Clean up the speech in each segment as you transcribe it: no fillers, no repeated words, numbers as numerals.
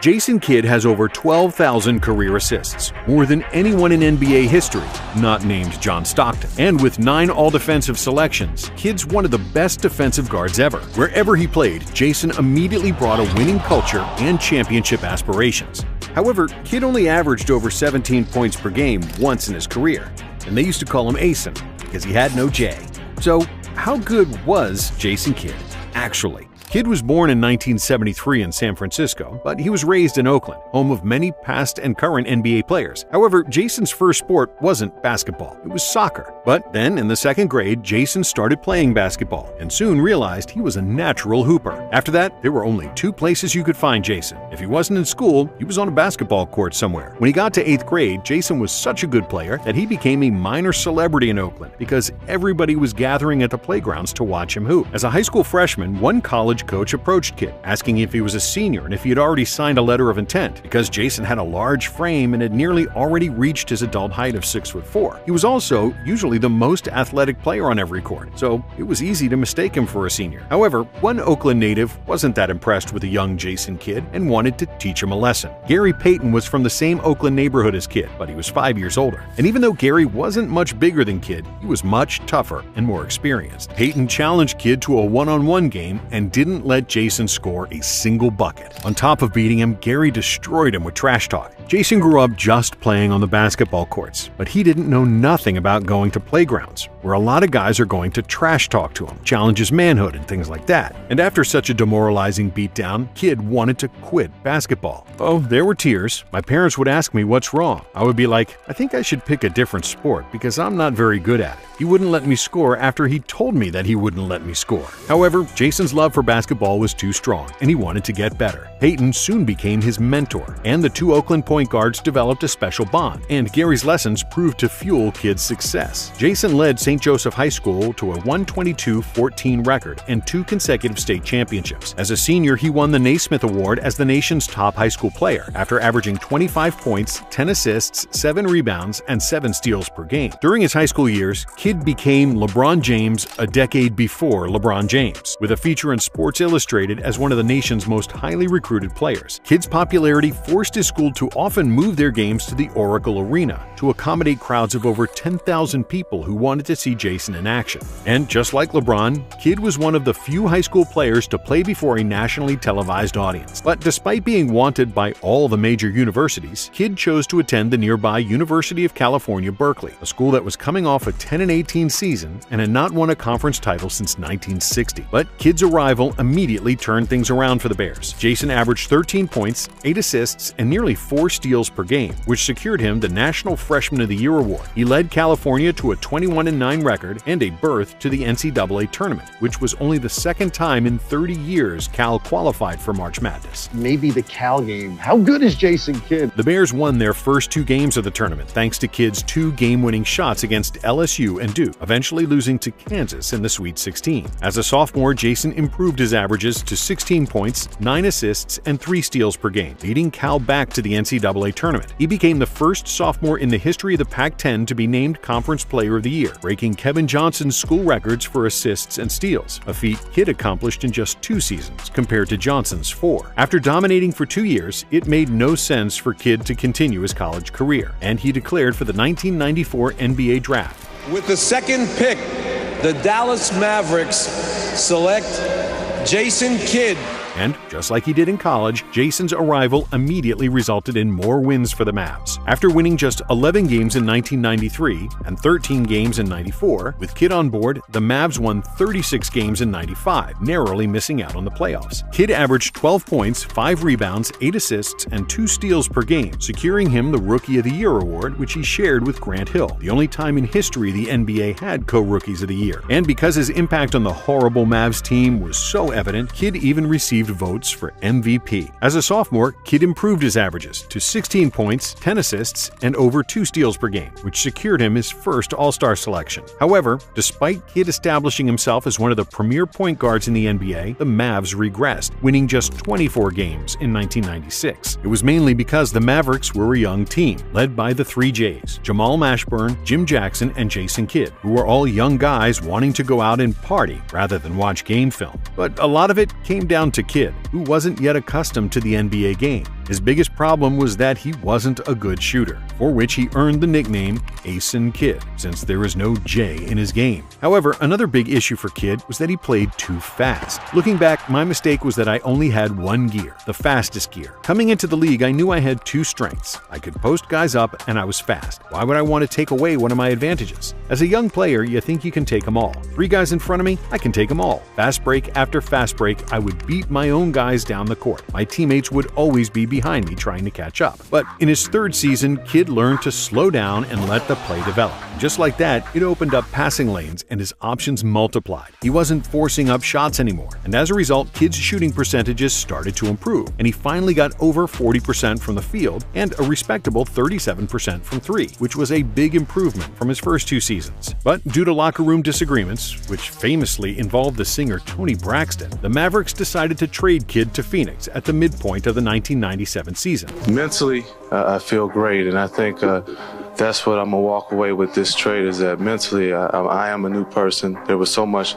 Jason Kidd has over 12,000 career assists, more than anyone in NBA history, not named John Stockton. And with 9 all-defensive selections, Kidd's one of the best defensive guards ever. Wherever he played, Jason immediately brought a winning culture and championship aspirations. However, Kidd only averaged over 17 points per game once in his career, and they used to call him Asen because he had no J. So, how good was Jason Kidd, actually? Kidd was born in 1973 in San Francisco, but he was raised in Oakland, home of many past and current NBA players. However, Jason's first sport wasn't basketball, it was soccer. But then, in the 2nd grade, Jason started playing basketball and soon realized he was a natural hooper. After that, there were only 2 places you could find Jason. If he wasn't in school, he was on a basketball court somewhere. When he got to 8th grade, Jason was such a good player that he became a minor celebrity in Oakland because everybody was gathering at the playgrounds to watch him hoop. As a high school freshman, one college coach approached Kidd, asking if he was a senior and if he had already signed a letter of intent. Because Jason had a large frame and had nearly already reached his adult height of 6'4". He was also usually the most athletic player on every court, so it was easy to mistake him for a senior. However, one Oakland native wasn't that impressed with a young Jason Kidd and wanted to teach him a lesson. Gary Payton was from the same Oakland neighborhood as Kidd, but he was 5 years older. And even though Gary wasn't much bigger than Kidd, he was much tougher and more experienced. Payton challenged Kidd to a one-on-one game and didn't let Jason score a single bucket. On top of beating him, Gary destroyed him with trash talk. Jason grew up just playing on the basketball courts, but he didn't know nothing about going to playgrounds, where a lot of guys are going to trash talk to him, challenge his manhood, and things like that. And after such a demoralizing beatdown, Kidd wanted to quit basketball. Oh, there were tears. My parents would ask me what's wrong. I would be like, I think I should pick a different sport because I'm not very good at it. He wouldn't let me score after he told me that he wouldn't let me score. However, Jason's love for basketball was too strong, and he wanted to get better. Payton soon became his mentor, and the 2 Oakland point guards developed a special bond, and Gary's lessons proved to fuel Kidd's success. Jason led St. Joseph High School to a 122-14 record and 2 consecutive state championships. As a senior, he won the Naismith Award as the nation's top high school player, after averaging 25 points, 10 assists, 7 rebounds, and 7 steals per game. During his high school years, Kidd became LeBron James a decade before LeBron James, with a feature in Sports Illustrated as one of the nation's most highly recruited players. Kidd's popularity forced his school to often move their games to the Oracle Arena to accommodate crowds of over 10,000 people who wanted to see Jason in action. And just like LeBron, Kidd was one of the few high school players to play before a nationally televised audience. But despite being wanted by all the major universities, Kidd chose to attend the nearby University of California, Berkeley, a school that was coming off a 10-18 season and had not won a conference title since 1960. But Kidd's arrival immediately turned things around for the Bears. Jason averaged 13 points, 8 assists, and nearly 4 steals per game, which secured him the National Freshman of the Year award. He led California to a 21-9 record and a berth to the NCAA tournament, which was only the 2nd time in 30 years Cal qualified for March Madness. Maybe the Cal game. How good is Jason Kidd? The Bears won their first 2 games of the tournament thanks to Kidd's 2 game-winning shots against LSU and Duke, eventually losing to Kansas in the Sweet 16. As a sophomore, Jason improved his averages to 16 points, 9 assists, and 3 steals per game, leading Cal back to the NCAA tournament. He became the first sophomore in the history of the Pac-10 to be named Conference Player of the Year, breaking Kevin Johnson's school records for assists and steals, a feat Kidd accomplished in just 2 seasons, compared to Johnson's 4. After dominating for 2 years, it made no sense for Kidd to continue his college career, and he declared for the 1994 NBA Draft. With the 2nd pick, the Dallas Mavericks select Jason Kidd. And just like he did in college, Jason's arrival immediately resulted in more wins for the Mavs. After winning just 11 games in 1993 and 13 games in 94, with Kidd on board, the Mavs won 36 games in 95, narrowly missing out on the playoffs. Kidd averaged 12 points, 5 rebounds, 8 assists, and 2 steals per game, securing him the Rookie of the Year award, which he shared with Grant Hill, the only time in history the NBA had co-Rookies of the Year. And because his impact on the horrible Mavs team was so evident, Kidd even received votes for MVP. As a sophomore, Kidd improved his averages to 16 points, 10 assists, and over 2 steals per game, which secured him his first All-Star selection. However, despite Kidd establishing himself as one of the premier point guards in the NBA, the Mavs regressed, winning just 24 games in 1996. It was mainly because the Mavericks were a young team, led by the 3 J's, Jamal Mashburn, Jim Jackson, and Jason Kidd, who were all young guys wanting to go out and party rather than watch game film. But a lot of it came down to Kidd, who wasn't yet accustomed to the NBA game. His biggest problem was that he wasn't a good shooter, for which he earned the nickname Jason Kidd, since there is no J in his game. However, another big issue for Kidd was that he played too fast. Looking back, my mistake was that I only had one gear, the fastest gear. Coming into the league, I knew I had two strengths. I could post guys up and I was fast. Why would I want to take away one of my advantages? As a young player, you think you can take them all. Three guys in front of me, I can take them all. Fast break after fast break, I would beat my own guys down the court. My teammates would always be behind me trying to catch up. But in his third season, Kidd learned to slow down and let the play develop. Just like that, it opened up passing lanes and his options multiplied. He wasn't forcing up shots anymore, and as a result, Kidd's shooting percentages started to improve, and he finally got over 40% from the field and a respectable 37% from three, which was a big improvement from his first two seasons. But due to locker room disagreements, which famously involved the singer Toni Braxton, the Mavericks decided to trade Kidd to Phoenix at the midpoint of the 1997 season. Mentally, I feel great, and I think that's what I'm going to walk away with this trade, is that mentally I am a new person. There was so much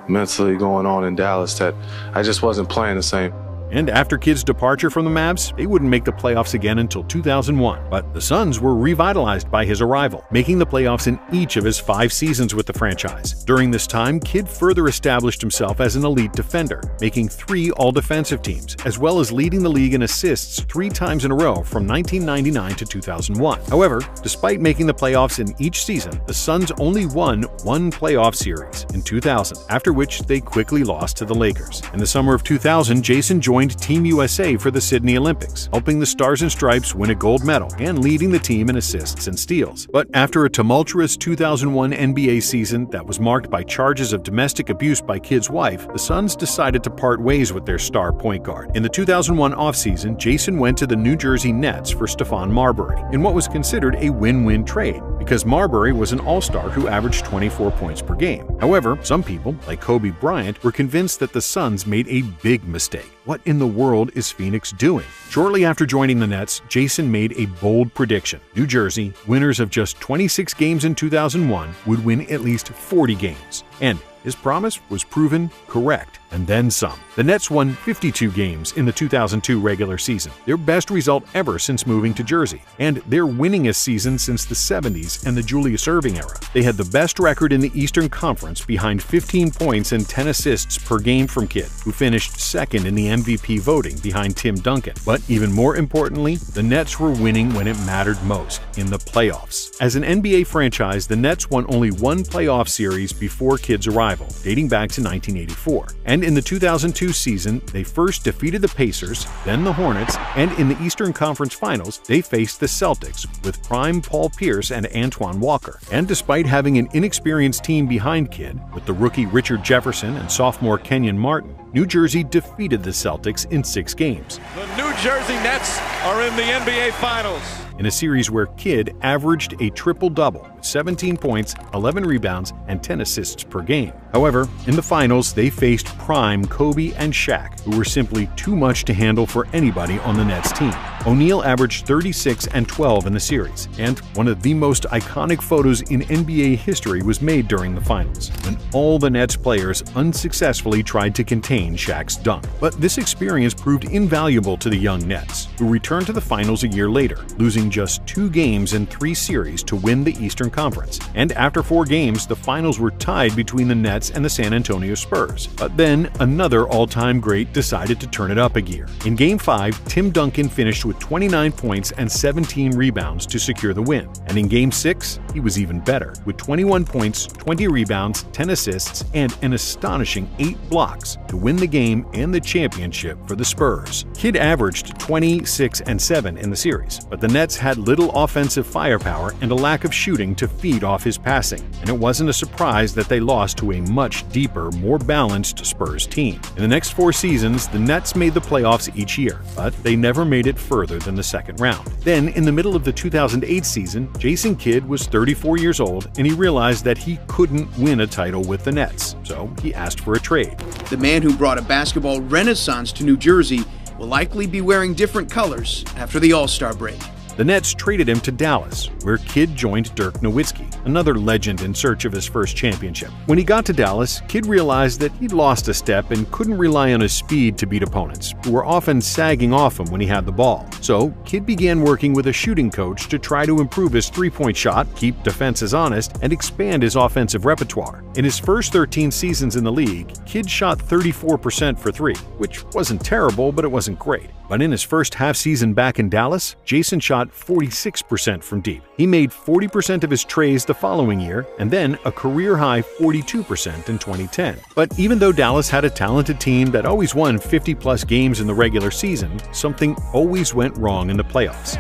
mentally going on in Dallas that I just wasn't playing the same. And after Kidd's departure from the Mavs, they wouldn't make the playoffs again until 2001. But the Suns were revitalized by his arrival, making the playoffs in each of his 5 seasons with the franchise. During this time, Kidd further established himself as an elite defender, making 3 all-defensive teams, as well as leading the league in assists 3 times in a row from 1999 to 2001. However, despite making the playoffs in each season, the Suns only won one playoff series in 2000, after which they quickly lost to the Lakers. In the summer of 2000, Jason joined Team USA for the Sydney Olympics, helping the Stars and Stripes win a gold medal and leading the team in assists and steals. But after a tumultuous 2001 NBA season that was marked by charges of domestic abuse by Kidd's wife, the Suns decided to part ways with their star point guard. In the 2001 offseason, Jason went to the New Jersey Nets for Stephon Marbury, in what was considered a win-win trade, because Marbury was an all-star who averaged 24 points per game. However, some people, like Kobe Bryant, were convinced that the Suns made a big mistake. What in the world is Phoenix doing? Shortly after joining the Nets, Jason made a bold prediction. New Jersey, winners of just 26 games in 2001, would win at least 40 games. And his promise was proven correct, and then some. The Nets won 52 games in the 2002 regular season, their best result ever since moving to Jersey, and their winningest season since the 70s and the Julius Erving era. They had the best record in the Eastern Conference, behind 15 points and 10 assists per game from Kidd, who finished second in the MVP voting behind Tim Duncan. But even more importantly, the Nets were winning when it mattered most, in the playoffs. As an NBA franchise, the Nets won only one playoff series before Kidd's arrival, dating back to 1984. And in the 2002 season, they first defeated the Pacers, then the Hornets, and in the Eastern Conference Finals, they faced the Celtics with prime Paul Pierce and Antoine Walker. And despite having an inexperienced team behind Kidd, with the rookie Richard Jefferson and sophomore Kenyon Martin, New Jersey defeated the Celtics in 6 games. The New Jersey Nets are in the NBA Finals. In a series where Kidd averaged a triple-double with 17 points, 11 rebounds, and 10 assists per game. However, in the finals, they faced prime Kobe and Shaq, who were simply too much to handle for anybody on the Nets team. O'Neal averaged 36 and 12 in the series, and one of the most iconic photos in NBA history was made during the finals, when all the Nets players unsuccessfully tried to contain Shaq's dunk. But this experience proved invaluable to the young Nets, who returned to the finals a year later, losing just 2 games in 3 series to win the Eastern Conference. And after 4 games, the finals were tied between the Nets and the San Antonio Spurs. But then, another all-time great decided to turn it up a gear. In Game 5, Tim Duncan finished with 29 points and 17 rebounds to secure the win. And in Game 6, he was even better, with 21 points, 20 rebounds, 10 assists, and an astonishing 8 blocks to win the game and the championship for the Spurs. Kidd averaged 26 and 7 in the series, but the Nets had little offensive firepower and a lack of shooting to feed off his passing, and it wasn't a surprise that they lost to a much deeper, more balanced Spurs team. In the next 4 seasons, the Nets made the playoffs each year, but they never made it further than the second round. Then, in the middle of the 2008 season, Jason Kidd was 34 years old, and he realized that he couldn't win a title with the Nets, so he asked for a trade. The man who brought a basketball renaissance to New Jersey will likely be wearing different colors after the All-Star break. The Nets traded him to Dallas, where Kidd joined Dirk Nowitzki, another legend in search of his first championship. When he got to Dallas, Kidd realized that he'd lost a step and couldn't rely on his speed to beat opponents, who were often sagging off him when he had the ball. So, Kidd began working with a shooting coach to try to improve his three-point shot, keep defenses honest, and expand his offensive repertoire. In his first 13 seasons in the league, Kidd shot 34% for three, which wasn't terrible, but it wasn't great. But in his first half-season back in Dallas, Jason shot 46% from deep. He made 40% of his treys the following year, and then a career-high 42% in 2010. But even though Dallas had a talented team that always won 50-plus games in the regular season, something always went wrong in the playoffs.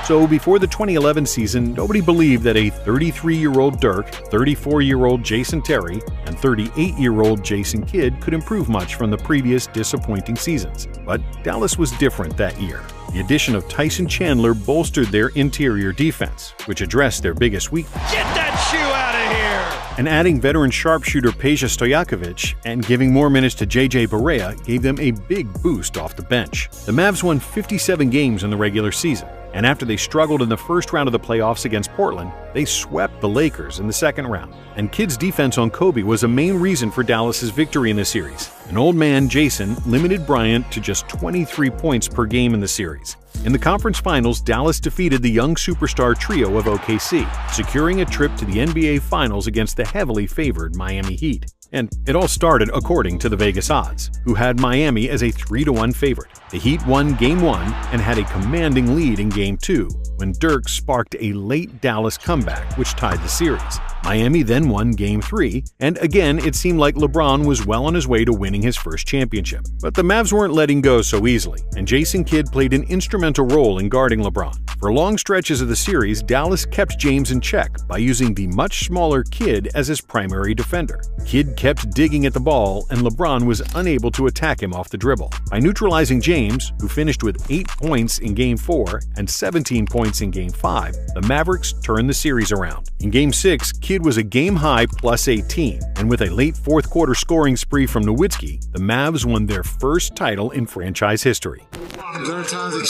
So before the 2011 season, nobody believed that a 33-year-old Dirk, 34-year-old Jason Terry, and 38-year-old Jason Kidd could improve much from the previous disappointing seasons. But Dallas was different that year. The addition of Tyson Chandler bolstered their interior defense, which addressed their biggest weakness. Get that shoe out of here! And adding veteran sharpshooter Peja Stojakovic and giving more minutes to JJ Barea gave them a big boost off the bench. The Mavs won 57 games in the regular season, and after they struggled in the first round of the playoffs against Portland, they swept the Lakers in the second round. And Kidd's defense on Kobe was a main reason for Dallas's victory in the series. An old man, Jason, limited Bryant to just 23 points per game in the series. In the conference finals, Dallas defeated the young superstar trio of OKC, securing a trip to the NBA Finals against the heavily favored Miami Heat. And it all started according to the Vegas odds, who had Miami as a 3-1 favorite. The Heat won Game 1 and had a commanding lead in Game 2, when Dirk sparked a late Dallas comeback which tied the series. Miami then won Game 3, and again it seemed like LeBron was well on his way to winning his first championship. But the Mavs weren't letting go so easily, and Jason Kidd played an instrumental role in guarding LeBron. For long stretches of the series, Dallas kept James in check by using the much smaller Kidd as his primary defender. Kidd kept digging at the ball, and LeBron was unable to attack him off the dribble. By neutralizing James, who finished with 8 points in Game 4 and 17 points in Game 5, the Mavericks turned the series around. In Game 6, Kidd was a game-high plus 18, and with a late fourth-quarter scoring spree from Nowitzki, the Mavs won their first title in franchise history. There are times that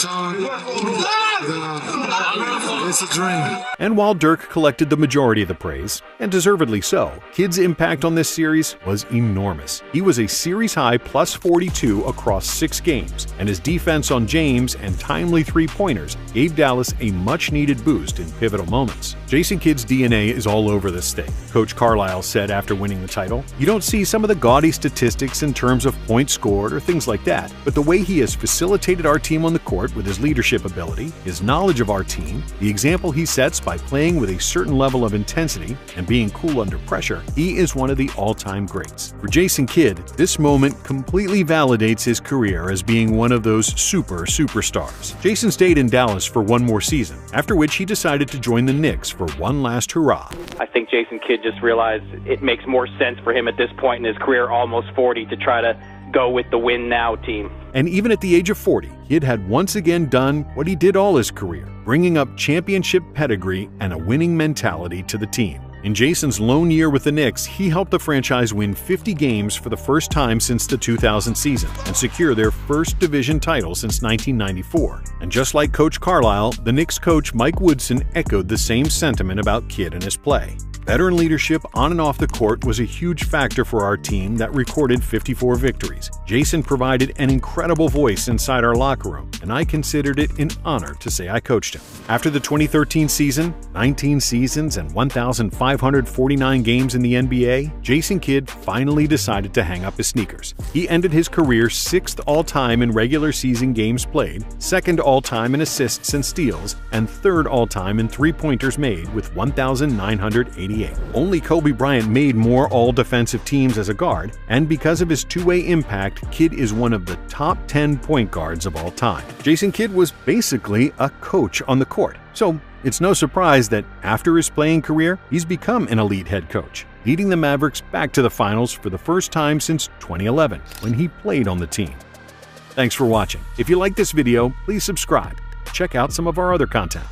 it's a dream. And while Dirk collected the majority of the praise, and deservedly so, Kidd's impact on this series was enormous. He was a series-high plus 42 across 6 games, and his defense on James and timely three-pointers gave Dallas a much-needed boost in pivotal moments. Jason Kidd's DNA is all over this thing, Coach Carlisle said after winning the title. You don't see some of the gaudy statistics in terms of points scored or things like that, but the way he has facilitated our team on the court with his leadership ability, his knowledge of our team, the example he sets by playing with a certain level of intensity and being cool under pressure, he is one of the all-time greats. For Jason Kidd, this moment completely validates his career as being one of those superstars. Jason stayed in Dallas for one more season, after which he decided to join the Knicks for one last hurrah. I think Jason Kidd just realized it makes more sense for him at this point in his career, almost 40, to try to go with the win now team. And even at the age of 40, Kidd had once again done what he did all his career, bringing up championship pedigree and a winning mentality to the team. In Jason's lone year with the Knicks, he helped the franchise win 50 games for the first time since the 2000 season and secure their first division title since 1994. And just like Coach Carlisle, the Knicks coach Mike Woodson echoed the same sentiment about Kidd and his play. Veteran leadership on and off the court was a huge factor for our team that recorded 54 victories. Jason provided an incredible voice inside our locker room, and I considered it an honor to say I coached him. After the 2013 season, 19 seasons and 1,549 games in the NBA, Jason Kidd finally decided to hang up his sneakers. He ended his career 6th all-time in regular season games played, 2nd all-time in assists and steals, and 3rd all-time in three-pointers made with 1,988. Only Kobe Bryant made more all-defensive teams as a guard, and because of his two-way impact, Kidd is one of the top 10 point guards of all time. Jason Kidd was basically a coach on the court, so it's no surprise that after his playing career, he's become an elite head coach, leading the Mavericks back to the finals for the first time since 2011, when he played on the team. Thanks for watching. If you like this video, please subscribe. Check out some of our other content.